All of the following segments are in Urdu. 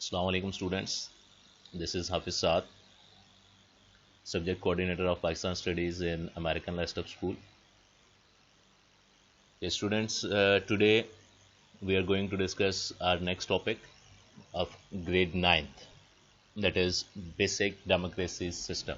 Assalamu alaikum students. This is Hafiz Saad, subject coordinator of Pakistan Studies in American Leicester School. Okay, students, today we are going to discuss our next topic of grade 9th, that is basic democracy system,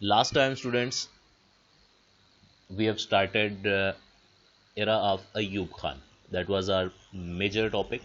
Last time, students, we have started era of Ayub Khan. That was our major topic,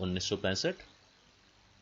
1965.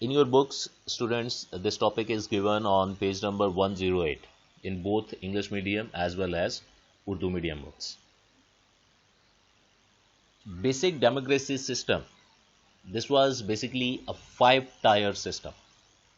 In your books, students, this topic is given on page number 108 in both English medium as well as Urdu medium books. Basic democracy system. This was basically a 5-tier system.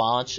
5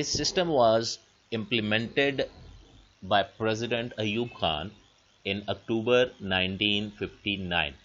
This system was implemented by President Ayub Khan in October 1959.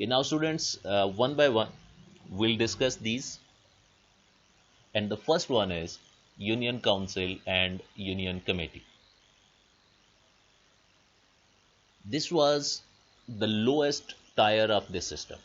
Okay, now students, one by one we'll discuss these, and the first one is Union Council and Union Committee. This was the lowest tier of this system.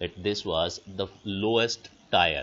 that this was the lowest tier,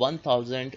1000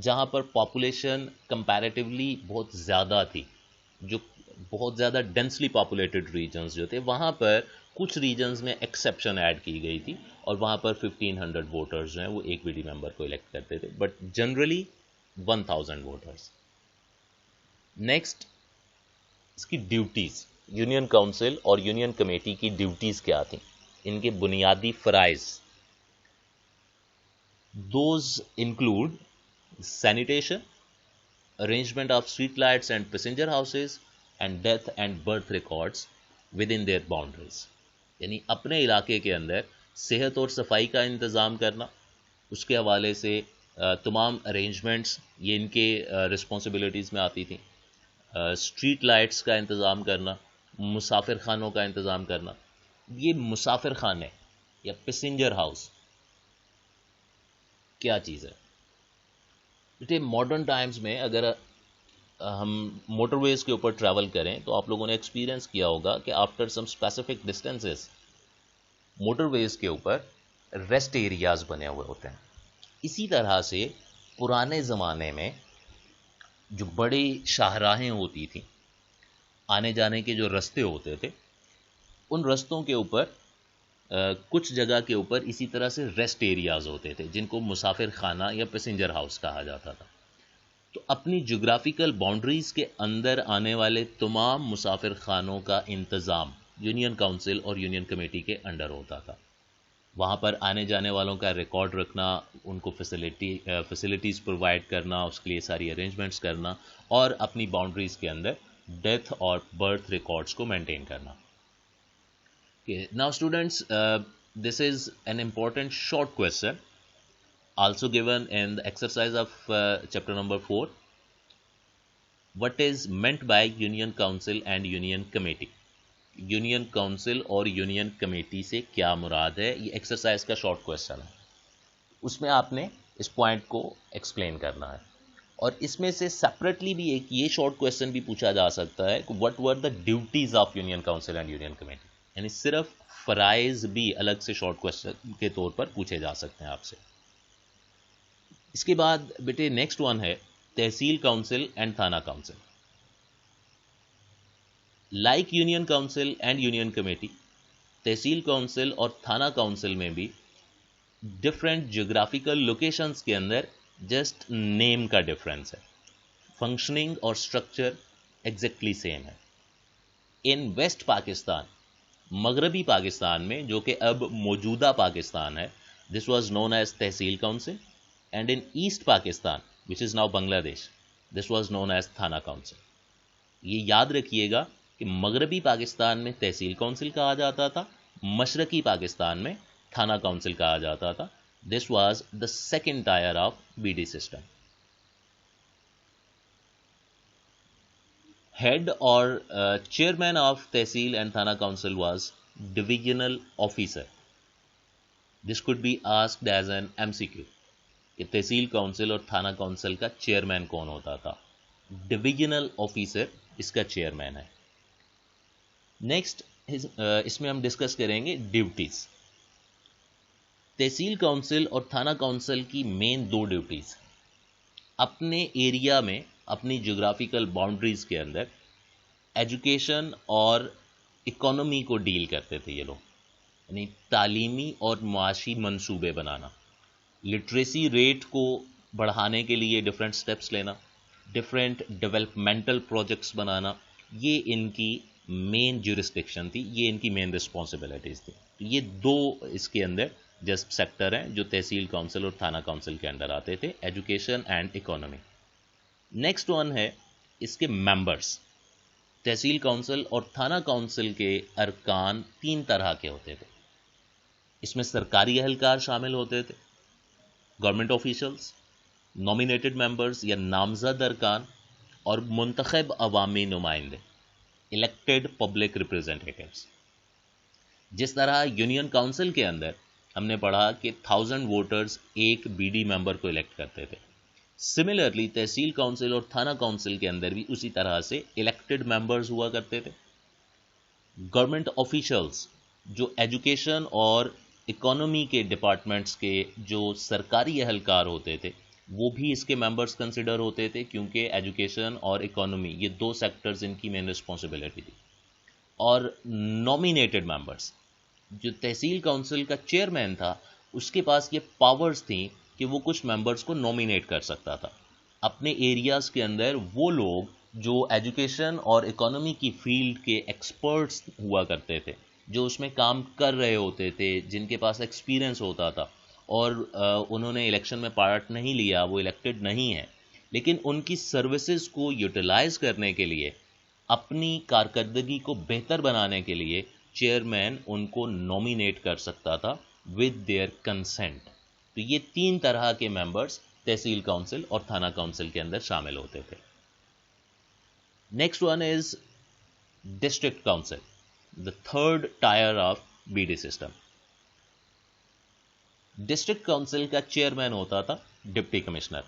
جہاں پر پاپولیشن کمپیریٹیولی بہت زیادہ تھی، جو بہت زیادہ ڈینسلی پاپولیٹڈ ریجنز جو تھے، وہاں پر کچھ ریجنز میں ایکسیپشن ایڈ کی گئی تھی، اور وہاں پر 1500 ووٹرز جو ہیں وہ ایک بی ڈی ممبر کو الیکٹ کرتے تھے، بٹ جنرلی 1000 ووٹرز. نیکسٹ، اس کی ڈیوٹیز، یونین کاؤنسل اور یونین کمیٹی کی ڈیوٹیز کیا تھیں، ان کے بنیادی فرائض. Those include sanitation, arrangement of street lights and passenger houses, and death and birth records within their boundaries. یعنی اپنے علاقے کے اندر صحت اور صفائی کا انتظام کرنا، اس کے حوالے سے تمام ارینجمنٹس یہ ان کے رسپانسبلٹیز میں آتی تھیں. اسٹریٹ لائٹس کا انتظام کرنا، مسافر خانوں کا انتظام کرنا. یہ مسافر خانے یا پیسنجر ہاؤس کیا چیز ہے؟ بیٹے ماڈرن ٹائمز میں اگر ہم موٹر ویز کے اوپر ٹریول کریں تو آپ لوگوں نے ایکسپیرینس کیا ہوگا کہ after some specific distances motorways کے اوپر ریسٹ ایریاز بنے ہوئے ہوتے ہیں. اسی طرح سے پرانے زمانے میں جو بڑی شاہراہیں ہوتی تھیں، آنے جانے کے جو رستے ہوتے تھے، ان رستوں کے اوپر کچھ جگہ کے اوپر اسی طرح سے ریسٹ ایریاز ہوتے تھے جن کو مسافر خانہ یا پیسنجر ہاؤس کہا جاتا تھا. تو اپنی جغرافیکل باؤنڈریز کے اندر آنے والے تمام مسافر خانوں کا انتظام یونین کاؤنسل اور یونین کمیٹی کے انڈر ہوتا تھا. وہاں پر آنے جانے والوں کا ریکارڈ رکھنا، ان کو فیسلٹیز پرووائڈ کرنا، اس کے لیے ساری ارینجمنٹس کرنا، اور اپنی باؤنڈریز کے اندر ڈیتھ اور برتھ ریکارڈس کو مینٹین کرنا. Now students, this is an important short question also given in the exercise of chapter number 4. What is meant by Union Council and Union Committee? Union council اور یونین کمیٹی سے کیا مراد ہے؟ یہ ایکسرسائز کا شارٹ کویسچن ہے. اس میں آپ نے اس پوائنٹ کو ایکسپلین کرنا ہے. اور اس میں سے سیپریٹلی بھی ایک یہ شارٹ کویسچن بھی پوچھا جا سکتا ہے کہ what were the duties of union council and union committee. یعنی صرف فرائض بھی الگ سے شارٹ کویسچن کے طور پر پوچھے جا سکتے ہیں آپ سے. اس کے بعد بیٹے نیکسٹ ون ہے تحصیل council and thana council. Like union council and union committee, tehsil council اور تھانہ کاؤنسل میں بھی ڈفرینٹ جغرافیکل لوکیشنز کے اندر جسٹ نیم کا ڈفرینس ہے، فنکشننگ اور اسٹرکچر ایگزیکٹلی سیم ہے. ان ویسٹ پاکستان، مغربی پاکستان میں جو کہ اب موجودہ پاکستان ہے، this was known as tehsil council, and in East Pakistan وچ is now Bangladesh, this was known as thana council. یہ یاد رکھیے گا کہ مغربی پاکستان میں تحصیل کاؤنسل کہا جاتا تھا، مشرقی پاکستان میں تھانہ کاؤنسل کہا جاتا تھا. This was the second tier of B D system. Head اور chairman of tehsil and thana council was divisional officer. This could be asked as an MCQ کہ تحصیل کاؤنسل اور تھانہ کاؤنسل کا چیئرمین کون ہوتا تھا؟ ڈویژنل آفیسر اس کا چیئرمین ہے. نیکسٹ اس میں ہم ڈسکس کریں گے ڈیوٹیز. تحصیل کاؤنسل اور تھانہ کاؤنسل کی مین دو ڈیوٹیز، اپنے ایریا میں اپنی جغرافیکل باؤنڈریز کے اندر ایجوکیشن اور اکانومی کو ڈیل کرتے تھے یہ لوگ. یعنی تعلیمی اور معاشی منصوبے بنانا، لٹریسی ریٹ کو بڑھانے کے لیے ڈفرینٹ سٹیپس لینا، ڈفرینٹ ڈیولپمنٹل پروجیکٹس بنانا، یہ ان کی مین جورسڈکشن تھی، یہ ان کی مین رسپانسبلٹیز تھی. یہ دو اس کے اندر جسٹ سیکٹر ہیں جو تحصیل کاؤنسل اور تھانہ کاؤنسل کے انڈر آتے تھے، education and economy. Next one ہے اس کے ممبرس. تحصیل کاؤنسل اور تھانہ کاؤنسل کے ارکان تین طرح کے ہوتے تھے. اس میں سرکاری اہلکار شامل ہوتے تھے، گورنمنٹ آفیشلس، نامینیٹڈ ممبرس یا نامزد ارکان، اور منتخب عوامی نمائندے، الیکٹڈ پبلک ریپرزینٹیٹیوز. جس طرح یونین کاؤنسل کے اندر ہم نے پڑھا کہ 1000 ووٹرز ایک بی ڈی ممبر کو الیکٹ کرتے تھے، سملرلی تحصیل کاؤنسل اور تھانہ کاؤنسل کے اندر بھی اسی طرح سے الیکٹڈ ممبرز ہوا کرتے تھے. گورنمنٹ آفیشلز جو ایجوکیشن اور اکانومی کے ڈپارٹمنٹس کے جو سرکاری اہلکار ہوتے تھے، وہ بھی اس کے ممبرس کنسیڈر ہوتے تھے کیونکہ ایجوکیشن اور اکانومی یہ دو سیکٹرز ان کی مین رسپانسبلٹی تھی. اور نامینیٹڈ ممبرس، جو تحصیل کونسل کا چیئرمین تھا اس کے پاس یہ پاورز تھیں کہ وہ کچھ ممبرس کو نامینیٹ کر سکتا تھا. اپنے ایریاز کے اندر وہ لوگ جو ایجوکیشن اور اکانومی کی فیلڈ کے ایکسپرٹس ہوا کرتے تھے، جو اس میں کام کر رہے ہوتے تھے، جن کے پاس ایکسپیرئنس ہوتا تھا اور انہوں نے الیکشن میں پارٹ نہیں لیا، وہ الیکٹڈ نہیں ہیں، لیکن ان کی سروسز کو یوٹیلائز کرنے کے لیے، اپنی کارکردگی کو بہتر بنانے کے لیے چیئرمین ان کو نامینیٹ کر سکتا تھا ود دیئر کنسنٹ. تو یہ تین طرح کے ممبرس تحصیل کونسل اور تھانہ کونسل کے اندر شامل ہوتے تھے. Next one is district council, the third tier of B D system. District council کا چیئرمین ہوتا تھا ڈپٹی کمشنر.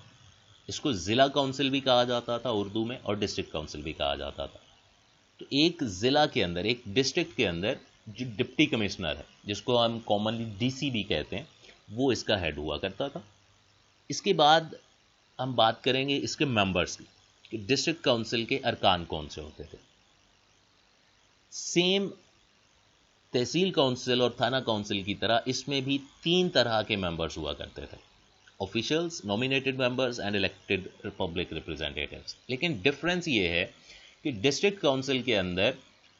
اس کو ضلع کونسل بھی کہا جاتا تھا اردو میں، اور ڈسٹرکٹ کونسل بھی کہا جاتا تھا. تو ایک ضلع کے اندر، ایک ڈسٹرکٹ کے اندر جو ڈپٹی کمشنر ہے، جس کو ہم کامنلی ڈی سی بھی کہتے ہیں، وہ اس کا ہیڈ ہوا کرتا تھا. اس کے بعد ہم بات کریں گے اس کے ممبرس کی کہ ڈسٹرکٹ کونسل کے ارکان کون سے ہوتے تھے. سیم تحصیل کونسل اور تھانہ کونسل کی طرح اس میں بھی تین طرح کے ممبرس ہوا کرتے تھے: officials, nominated members and elected public representatives. لیکن ڈفرینس یہ ہے کہ ڈسٹرکٹ کونسل کے اندر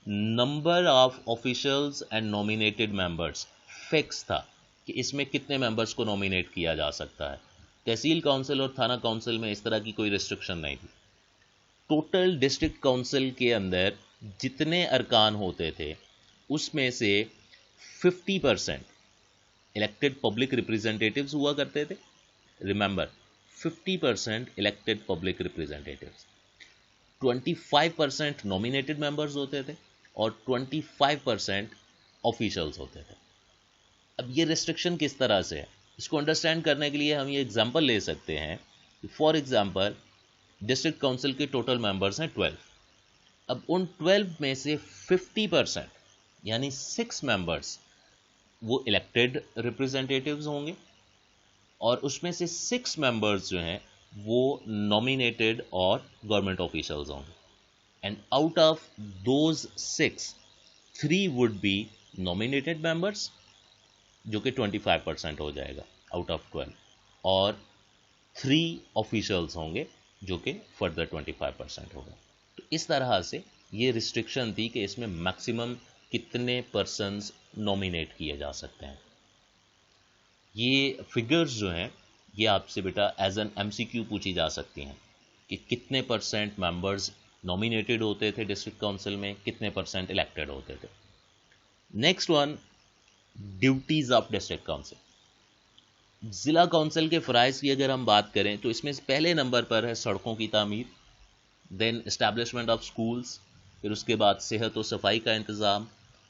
number of officials and nominated members fix تھا کہ اس میں کتنے ممبرس کو نامینیٹ کیا جا سکتا ہے. تحصیل کونسل اور تھانہ کونسل میں اس طرح کی کوئی ریسٹرکشن نہیں تھی. ٹوٹل ڈسٹرکٹ کونسل کے اندر جتنے ارکان ہوتے تھے اس میں سے 50% الیکٹڈ پبلک ریپرزینٹیٹیوز ہوا کرتے تھے. Remember, 50% elected public representatives, 25% nominated members ہوتے تھے اور 25% آفیشلز ہوتے تھے. اب یہ ریسٹرکشن کس طرح سے ہے، اس کو انڈرسٹینڈ کرنے کے لیے ہم یہ ایگزامپل لے سکتے ہیں. فار ایگزامپل، ڈسٹرکٹ کونسل کے ٹوٹل ممبرز ہیں 12. اب ان 12 میں سے 50% یعنی 6 ممبرس وہ الیکٹڈ ریپرزینٹیٹیوز ہوں گے، اور اس میں سے 6 ممبرس جو ہیں وہ نامینیٹڈ اور گورنمنٹ آفیشلز ہوں گے. And out of those 6، 3 would be nominated members جو کہ 25% ہو جائے گا آؤٹ آف 12، اور 3 آفیشلز ہوں گے جو کہ فردر 25% ہوگا. تو اس طرح سے یہ ریسٹرکشن تھی کہ اس میں میکسیمم کتنے پرسنز نامینیٹ کیے جا سکتے ہیں. یہ فگرز جو ہیں یہ آپ سے بیٹا ایز این ایم سی کیو پوچھی جا سکتی ہیں کہ کتنے پرسنٹ ممبرز نامینیٹڈ ہوتے تھے ڈسٹرکٹ کونسل میں، کتنے پرسنٹ الیکٹڈ ہوتے تھے. Next one, duties of district council. ضلع کونسل کے فرائض کی اگر ہم بات کریں تو اس میں پہلے نمبر پر ہے سڑکوں کی تعمیر، دین اسٹیبلشمنٹ آف اسکولس، پھر اس کے بعد صحت و صفائی کا انتظام،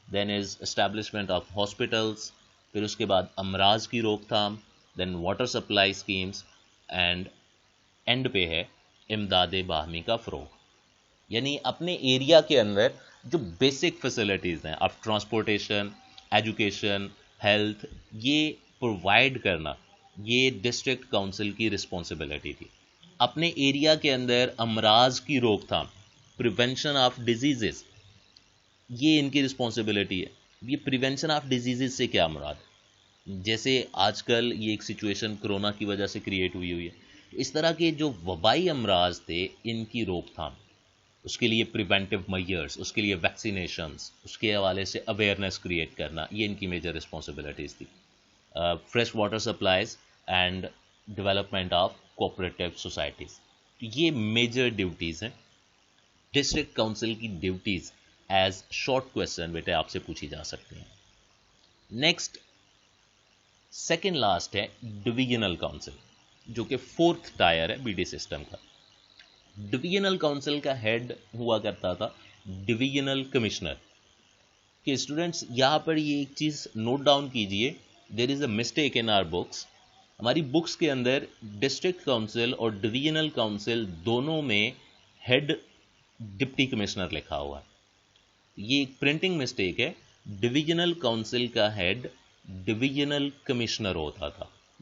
then is establishment of hospitals, پھر اس کے بعد امراض کی روک تھام، then water supply schemes, and and پہ ہے امداد باہمی کا فروغ. یعنی اپنے ایریا کے اندر جو بیسک فیسلٹیز ہیں آف ٹرانسپورٹیشن، ایجوکیشن، ہیلتھ، یہ پرووائڈ کرنا یہ ڈسٹرکٹ کونسل کی رسپانسبلٹی تھی. اپنے ایریا کے اندر امراض کی روک تھام، پریونشن آف ڈیزیزز، یہ ان کی رسپانسبلٹی ہے. یہ پریونشن آف ڈیزیزز سے کیا مراد ہے؟ جیسے آج کل یہ ایک سچویشن کرونا کی وجہ سے کریٹ ہوئی ہے، اس طرح کے جو وبائی امراض تھے ان کی روک تھام، اس کے لیے پریونٹیو میئرس، اس کے لیے ویکسینیشنز، اس کے حوالے سے اویئرنیس کریٹ کرنا، یہ ان کی میجر رسپانسبلٹیز تھی. Fresh water supplies and development of cooperative societies, یہ میجر ڈیوٹیز ہیں. ڈسٹرکٹ کونسل کی ڈیوٹیز ایز شارٹ کویسچن بیٹے آپ سے پوچھی جا سکتے ہیں. نیکسٹ، سیکنڈ لاسٹ ہے ڈویژنل کونسل، جو کہ فورتھ ٹائر ہے بی ڈی سسٹم کا. ڈویژنل کونسل کا ہیڈ ہوا کرتا تھا ڈویژنل کمشنر. کہ اسٹوڈنٹس یہاں پر یہ ایک چیز نوٹ ڈاؤن کیجئے، there is a mistake in our books. ہماری بکس کے اندر ڈسٹرکٹ کونسل اور ڈویژنل کونسل دونوں میں ہیڈ ڈپٹی کمشنر لکھا ہوا ہے. یہ ایک پرنٹنگ مسٹیک ہے. ڈویژنل کونسل کا ہیڈ ڈویژنل کمشنر ہوتا تھا،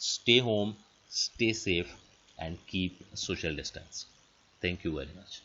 stay home, stay safe, and keep social distance. Thank you very much.